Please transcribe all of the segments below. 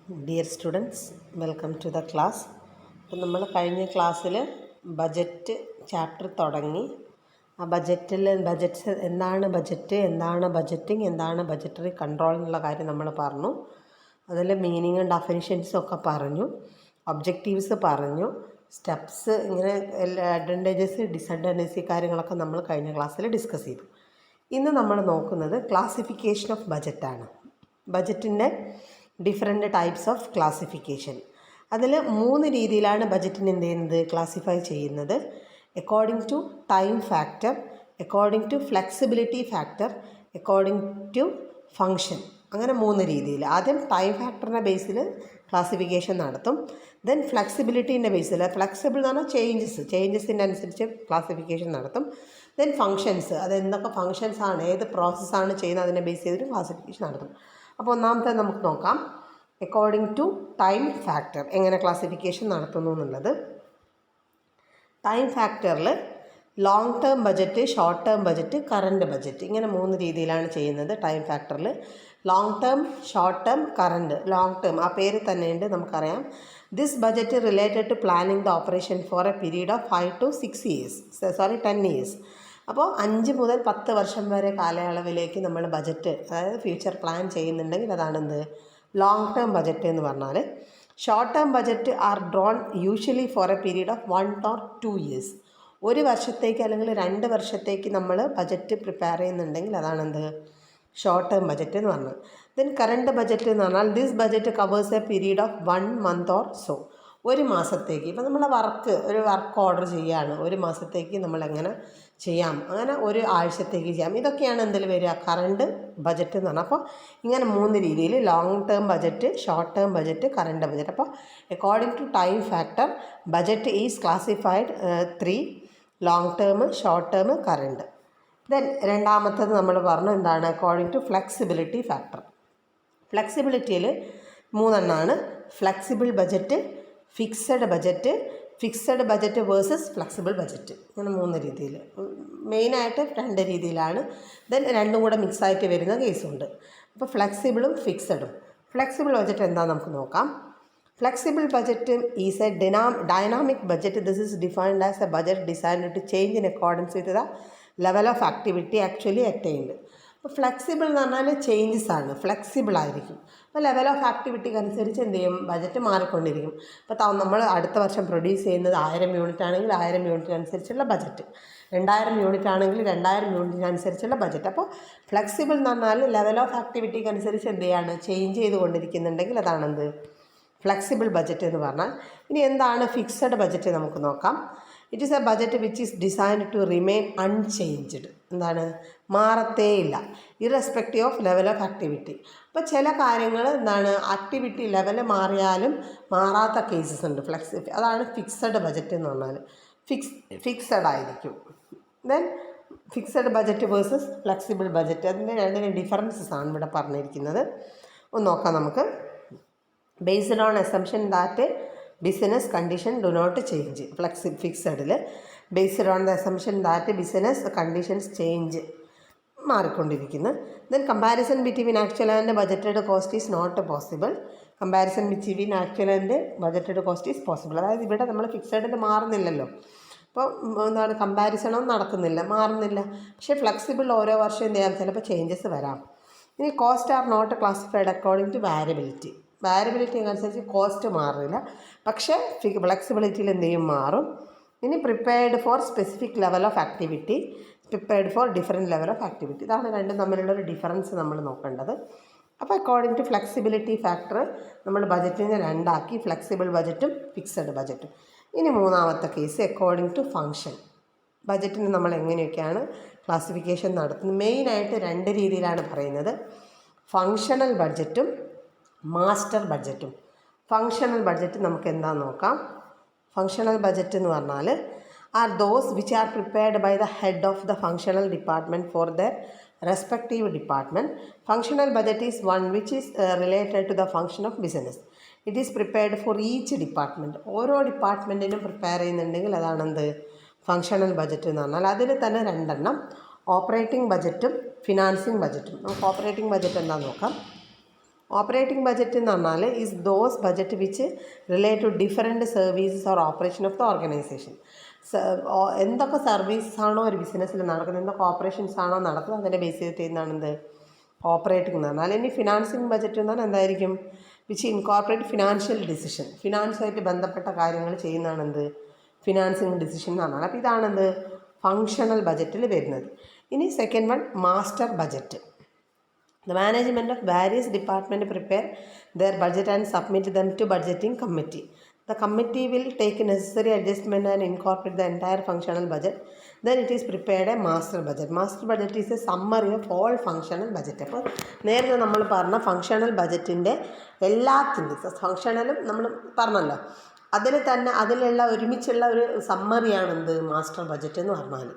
Dear students, welcome to the class. അപ്പോൾ നമ്മൾ കഴിഞ്ഞ ക്ലാസ്സിൽ ബജറ്റ് ചാപ്റ്റർ തുടങ്ങി. ആ ബജറ്റ് എന്താണ് ബജറ്റിംഗ്, എന്താണ് ബജറ്ററി കൺട്രോൾ എന്നുള്ള കാര്യം നമ്മൾ പറഞ്ഞു. അതിൽ മീനിങ്ങും ഡെഫിനിഷൻസും ഒക്കെ പറഞ്ഞു, ഒബ്ജക്റ്റീവ്സ് പറഞ്ഞു, സ്റ്റെപ്സ്, ഇങ്ങനെ അഡ്വാൻറ്റേജസ് ഡിസഡ്വാൻറ്റേജസ് കാര്യങ്ങളൊക്കെ നമ്മൾ കഴിഞ്ഞ ക്ലാസ്സിൽ ഡിസ്കസ് ചെയ്തു. ഇന്ന് നമ്മൾ നോക്കുന്നത് ക്ലാസിഫിക്കേഷൻ ഓഫ് ബജറ്റാണ്. ബജറ്റിൻ്റെ ഡിഫറെൻ്റ് ടൈപ്സ് ഓഫ് ക്ലാസിഫിക്കേഷൻ. അതിൽ 3 രീതിയിലാണ് ബജറ്റിന് എന്ത് ചെയ്യുന്നത്, ക്ലാസിഫൈ ചെയ്യുന്നത്. According to time factor, according to flexibility factor, according to function. അങ്ങനെ 3 രീതിയിൽ. ആദ്യം ടൈം ഫാക്ടറിൻ്റെ ബേസിൽ ക്ലാസിഫിക്കേഷൻ നടത്തും. ദെൻ ഫ്ലെക്സിബിലിറ്റീൻ്റെ ബേസിൽ, ഫ്ലെക്സിബിൾ എന്ന് പറഞ്ഞാൽ ചേഞ്ചസിൻ്റെ അനുസരിച്ച് ക്ലാസിഫിക്കേഷൻ നടത്തും. ദെൻ ഫങ്ഷൻസ്, അത് എന്തൊക്കെ ഫങ്ഷൻസ് ആണ്, ഏത് പ്രോസസ്സാണ് ചെയ്യുന്നത്, അതിനെ ബേസ് ചെയ്തിട്ട് ക്ലാസിഫിക്കേഷൻ നടത്തും. അപ്പോൾ ഒന്നാമത്തെ നമുക്ക് നോക്കാം, അക്കോർഡിംഗ് ടു ടൈം ഫാക്ടർ എങ്ങനെ ക്ലാസിഫിക്കേഷൻ നടത്തുന്നു എന്നുള്ളത്. ടൈം ഫാക്ടറിൽ long term budget, short term budget, current budget, ഇങ്ങനെ 3 രീതിയിലാണ് ചെയ്യുന്നത്. ടൈം ഫാക്ടറിൽ long term, short term, current. Long term ആ പേര് തന്നെയുണ്ട്, നമുക്കറിയാം. This budget related to planning the operation for a period of 5 to 10 years. അപ്പോൾ 5 മുതൽ 10 വർഷം വരെ കാലയളവിലേക്ക് നമ്മൾ ബജറ്റ്, അതായത് ഫ്യൂച്ചർ പ്ലാൻ ചെയ്യുന്നുണ്ടെങ്കിൽ അതാണെന്ത്, ലോങ് ടേം ബജറ്റ് എന്ന് പറഞ്ഞാൽ. Short term budget are drawn usually for a period of 1 or 2 years. 1 വർഷത്തേക്ക് അല്ലെങ്കിൽ 2 വർഷത്തേക്ക് നമ്മൾ ബജറ്റ് പ്രിപ്പയർ ചെയ്യുന്നുണ്ടെങ്കിൽ അതാണെന്ത്, ഷോർട്ട് ടേം ബജറ്റ് എന്ന് പറഞ്ഞാൽ. ദെൻ കറണ്ട് ബജറ്റ് എന്ന് പറഞ്ഞാൽ this budget covers A period of 1 month or so. 1 മാസത്തേക്ക്, ഇപ്പം നമ്മൾ ഒരു വർക്ക് ഓർഡർ ചെയ്യുകയാണ്, 1 മാസത്തേക്ക് നമ്മൾ എങ്ങനെ ചെയ്യാം, അങ്ങനെ 1 ആഴ്ചത്തേക്ക് ചെയ്യാം. ഇതൊക്കെയാണ് എന്തിൽ വരിക, കറണ്ട് ബജറ്റ് എന്ന് പറഞ്ഞാൽ. അപ്പോൾ ഇങ്ങനെ 3 രീതിയിൽ long term budget, short term budget, current budget. അപ്പോൾ according to time factor budget is classified 3: long term, short term, current. Then രണ്ടാമത്തത് നമ്മൾ പറഞ്ഞു എന്താണ്, അക്കോർഡിംഗ് ടു ഫ്ലെക്സിബിലിറ്റി ഫാക്ടർ. ഫ്ലെക്സിബിലിറ്റിയിൽ 3 എണ്ണമാണ്: flexible budget, fixed budget versus flexible budget. ഇങ്ങനെ 3 രീതിയിൽ. മെയിനായിട്ട് 2 രീതിയിലാണ്. ദെൻ രണ്ടും കൂടെ മിക്സായിട്ട് വരുന്ന കേസുണ്ട്. അപ്പോൾ ഫ്ലെക്സിബിളും ഫിക്സഡും. ഫ്ലെക്സിബിൾ ബജറ്റ് എന്താണെന്ന് നമുക്ക് നോക്കാം. Flexible budget is a dynamic budget. This is defined as a budget designed to change in accordance with the level of activity actually attained. അപ്പോൾ ഫ്ലെക്സിബിൾ എന്ന് പറഞ്ഞാൽ ചേഞ്ചസ് ആണ്, ഫ്ലെക്സിബിൾ ആയിരിക്കും. അപ്പോൾ ലെവൽ ഓഫ് ആക്ടിവിറ്റിക്ക് അനുസരിച്ച് എന്ത് ചെയ്യും, ബജറ്റ് മാറിക്കൊണ്ടിരിക്കും. അപ്പോൾ നമ്മൾ അടുത്ത വർഷം പ്രൊഡ്യൂസ് ചെയ്യുന്നത് 1000 യൂണിറ്റ് ആണെങ്കിൽ 1000 യൂണിറ്റിനനുസരിച്ചുള്ള ബജറ്റ്, 2000 യൂണിറ്റ് ആണെങ്കിൽ 2000 യൂണിറ്റിനനുസരിച്ചുള്ള ബജറ്റ്. അപ്പോൾ ഫ്ലെക്സിബിൾ എന്ന് പറഞ്ഞാൽ ലെവൽ ഓഫ് ആക്ടിവിറ്റിക്ക് അനുസരിച്ച് എന്ത് ചെയ്യാണ്, ചേഞ്ച് ചെയ്തുകൊണ്ടിരിക്കുന്നുണ്ടെങ്കിൽ അതാണെന്ത്, ഫ്ലെക്സിബിൾ ബജറ്റ് എന്ന് പറഞ്ഞാൽ. ഇനി എന്താണ് ഫിക്സഡ് ബജറ്റ് നമുക്ക് നോക്കാം. It is a budget which is designed to remain unchanged. എന്താണ്, മാറത്തേയില്ല, irrespective of level of activity. അപ്പോൾ ചില കാര്യങ്ങൾ എന്താണ്, ആക്ടിവിറ്റി ലെവൽ മാറിയാലും മാറാത്ത കേസസ് ഉണ്ട്. അതാണ് ഫിക്സഡ് ബജറ്റ് എന്ന് പറഞ്ഞാൽ. ഫിക്സഡ് ആയിരിക്കും. Then fixed budget versus flexible budget, അതിൻ്റെ 2 ഡിഫറൻസസ് ആണ് ഇവിടെ പറഞ്ഞിരിക്കുന്നത്. ഒന്ന് നോക്കാം നമുക്ക്. Based on assumption that business condition do not change. ഫിക്സഡിൽ based on the assumption that business conditions change, മാറിക്കൊണ്ടിരിക്കുന്നു. Then comparison between actual and budgeted cost is not possible. Comparison between actual and budgeted cost is possible. അതായത് ഇവിടെ നമ്മൾ ഫിക്സഡിൽ മാറുന്നില്ലല്ലോ, അപ്പോൾ എന്താണ്, കമ്പാരിസണും നടക്കുന്നില്ല, മാറുന്നില്ല. പക്ഷേ ഫ്ലെക്സിബിൾ ഓരോ വർഷം എന്ത് ചെയ്യാം, ചിലപ്പോൾ ചേഞ്ചസ് വരാം. ഇനി cost are not classified according to variability അനുസരിച്ച് കോസ്റ്റ് മാറില്ല, പക്ഷേ ഫ്ലെക്സിബിലിറ്റിയിൽ എന്ത് ചെയ്യും, മാറും. ഇനി prepared for specific level of activity, prepared for different level of activity. ഇതാണ് രണ്ടും തമ്മിലുള്ളൊരു ഡിഫറൻസ് നമ്മൾ നോക്കേണ്ടത്. അപ്പോൾ അക്കോർഡിംഗ് ടു ഫ്ലെക്സിബിലിറ്റി ഫാക്ടർ നമ്മൾ ബജറ്റിനെ 2 ആക്കി, ഫ്ലെക്സിബിൾ ബജറ്റും ഫിക്സഡ് ബജറ്റും. ഇനി 3ാമത്തെ കേസ് അക്കോർഡിംഗ് ടു ഫങ്ഷൻ. ബജറ്റിന് നമ്മൾ എങ്ങനെയൊക്കെയാണ് ക്ലാസിഫിക്കേഷൻ നടത്തുന്നത്. മെയിനായിട്ട് 2 രീതിയിലാണ് പറയുന്നത്: ഫങ്ഷണൽ ബഡ്ജറ്റും മാസ്റ്റർ ബഡ്ജറ്റും. ഫങ്ഷണൽ ബഡ്ജറ്റ് നമുക്ക് എന്താണെന്ന് നോക്കാം. ഫങ്ഷണൽ ബഡ്ജറ്റ് എന്ന് പറഞ്ഞാൽ are those which are prepared by the head of the functional department for the respective department. Functional budget is one which is related to the function of business. It is prepared for each department. ഓരോ ഡിപ്പാർട്ട്മെൻറ്റിനും prepare ചെയ്യുന്നുണ്ടെങ്കിൽ അതാണെന്ത്, functional budget എന്ന് പറഞ്ഞാൽ. അതിൽ തന്നെ 2 എണ്ണം, operating ബജറ്റും financing ബജറ്റും. നമുക്ക് operating budget എന്താണെന്ന് നോക്കാം. ഓപ്പറേറ്റിംഗ് ബജറ്റ് എന്ന് പറഞ്ഞാൽ is those budget which relate to different services or operation of the organization. എന്തൊക്കെ സർവീസസ് ആണോ ഒരു ബിസിനസ്സിൽ നടക്കുന്നത്, എന്തൊക്കെ ഓപ്പറേഷൻസ് ആണോ നടക്കുന്നത്, അതിൻ്റെ ബേസ് ചെയ്തിട്ട് ചെയ്യുന്നതാണെന്ത് ഓപ്പറേറ്റിംഗ് എന്ന് പറഞ്ഞാൽ. അല്ലെങ്കിൽ ഫിനാൻസിങ് ബജറ്റ് എന്ന് പറഞ്ഞാൽ എന്തായിരിക്കും, വിച്ച് ഇൻകോർപ്പറേറ്റ് ഫിനാൻഷ്യൽ ഡിസിഷൻ, ഫിനാൻസുമായിട്ട് ബന്ധപ്പെട്ട കാര്യങ്ങൾ ചെയ്യുന്നതാണെന്ത് ഫിനാൻസിങ് ഡിസിഷൻ എന്ന് പറഞ്ഞാൽ. അപ്പോൾ ഇതാണെന്ത് ഫങ്ഷണൽ ബജറ്റിൽ വരുന്നത്. ഇനി second one master budget. The management of various departments prepare their budget and submit them to budgeting committee. The committee will take necessary adjustment and incorporate the entire functional budget. Then it is prepared a master budget. Master budget is a summary of all functional budget. അപ്പോൾ നേരത്തെ നമ്മൾ പറഞ്ഞ functional ബജറ്റിൻ്റെ എല്ലാത്തിൻ്റെ ഫങ്ഷണലും നമ്മൾ പറഞ്ഞല്ലോ, അതിലുള്ള ഒരുമിച്ചുള്ള ഒരു സമ്മറിയാണ് എന്ത് മാസ്റ്റർ ബജറ്റ് എന്ന് പറഞ്ഞാൽ.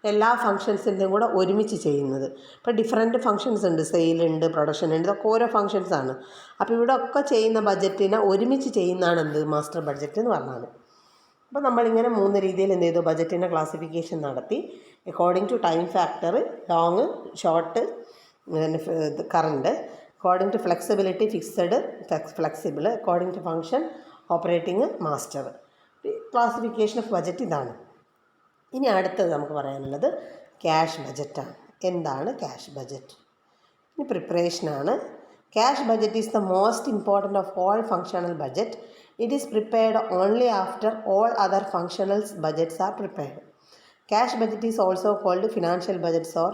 എല്ലാ ഫങ്ഷൻസിൻ്റെയും കൂടെ ഒരുമിച്ച് ചെയ്യുന്നത്. ഇപ്പോൾ ഡിഫറെൻറ്റ് ഫങ്ഷൻസ് ഉണ്ട്, സെയിലുണ്ട്, പ്രൊഡക്ഷൻ ഉണ്ട്, ഇതൊക്കെ ഓരോ ഫങ്ഷൻസാണ്. അപ്പോൾ ഇവിടെ ഒക്കെ ചെയ്യുന്ന ബജറ്റിനെ ഒരുമിച്ച് ചെയ്യുന്നതാണ് എന്ത് മാസ്റ്റർ ബഡ്ജറ്റ് എന്ന് പറഞ്ഞാൽ. അപ്പോൾ നമ്മളിങ്ങനെ 3 രീതിയിൽ എന്ത് ചെയ്തു ബജറ്റിൻ്റെ ക്ലാസിഫിക്കേഷൻ നടത്തി. According to time factor, long, short, current, according to flexibility, fixed, flexible, according to function, operating, master. Classification of budget ഇതാണ്. ഇനി അടുത്തത് നമുക്ക് പറയാനുള്ളത് ക്യാഷ് ബജറ്റാണ്. എന്താണ് ക്യാഷ് ബജറ്റ്? ഇനി പ്രിപ്പറേഷനാണ്. Cash budget is the most important of all functional budget. It is prepared only after all other functional budgets are prepared. Cash budget is also called financial budgets or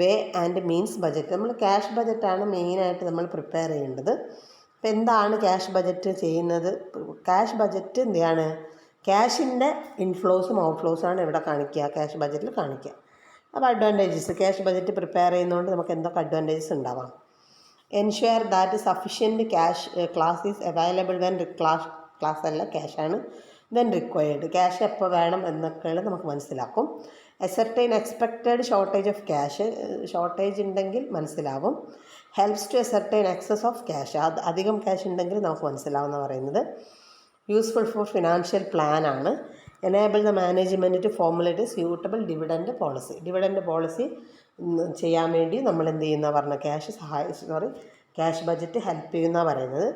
way and means budget. നമ്മൾ cash ബജറ്റാണ് മെയിനായിട്ട് നമ്മൾ prepare ചെയ്യേണ്ടത്. അപ്പോൾ എന്താണ് cash budget ചെയ്യുന്നത്? Cash budget എന്താണ്, ക്യാഷിൻ്റെ ഇൻഫ്ലോസും ഔട്ട്ഫ്ലോസുമാണ് ഇവിടെ കാണിക്കുക, ക്യാഷ് ബജറ്റിൽ കാണിക്കുക. അപ്പോൾ അഡ്വാൻറ്റേജസ്, ക്യാഷ് ബജറ്റ് പ്രിപ്പയർ ചെയ്യുന്നതുകൊണ്ട് നമുക്ക് എന്തൊക്കെ അഡ്വാൻറ്റേജസ് ഉണ്ടാവാം? Ensure that sufficient cash class is available when class അല്ല ക്യാഷാണ്, വെൻ റിക്വയർഡ്, ക്യാഷ് എപ്പോൾ വേണം എന്നൊക്കെയാണ് നമുക്ക് മനസ്സിലാക്കും. Ascertain expected shortage of cash, shortage ഉണ്ടെങ്കിൽ മനസ്സിലാവും. Helps to ascertain excess of cash, അത് അധികം ക്യാഷ് ഉണ്ടെങ്കിൽ നമുക്ക് മനസ്സിലാവും എന്ന് പറയുന്നത്. യൂസ്ഫുൾ ഫോർ ഫിനാൻഷ്യൽ പ്ലാൻ ആണ്. Enable the management to formulate suitable dividend policy, dividend policy ചെയ്യാൻ വേണ്ടി നമ്മൾ എന്ത് ചെയ്യുന്ന പറഞ്ഞ ക്യാഷ് ബജറ്റ് ഹെൽപ്പ് ചെയ്യുന്ന പറയുന്നത്.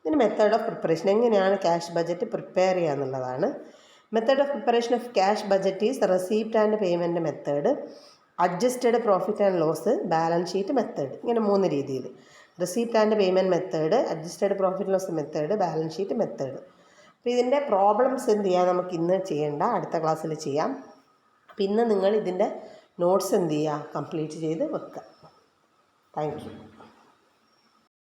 പിന്നെ മെത്തേഡ് ഓഫ് പ്രിപ്പറേഷൻ, എങ്ങനെയാണ് ക്യാഷ് ബജറ്റ് പ്രിപ്പയർ ചെയ്യുക എന്നുള്ളതാണ്. Method of preparation of cash budget is receipt and payment method, adjusted profit and loss, balance sheet method. ഇങ്ങനെ 3 രീതിയിൽ receipt and payment method, adjusted profit loss method, balance sheet method. അപ്പോൾ ഇതിൻ്റെ problems എന്ത് ചെയ്യാം, നമുക്ക് ഇന്ന് ചെയ്യേണ്ട, അടുത്ത ക്ലാസ്സിൽ ചെയ്യാം. പിന്നെ നിങ്ങൾ ഇതിൻ്റെ നോട്ട്സ് എന്ത് ചെയ്യുക, കംപ്ലീറ്റ് ചെയ്ത് വെക്കുക. Thank you.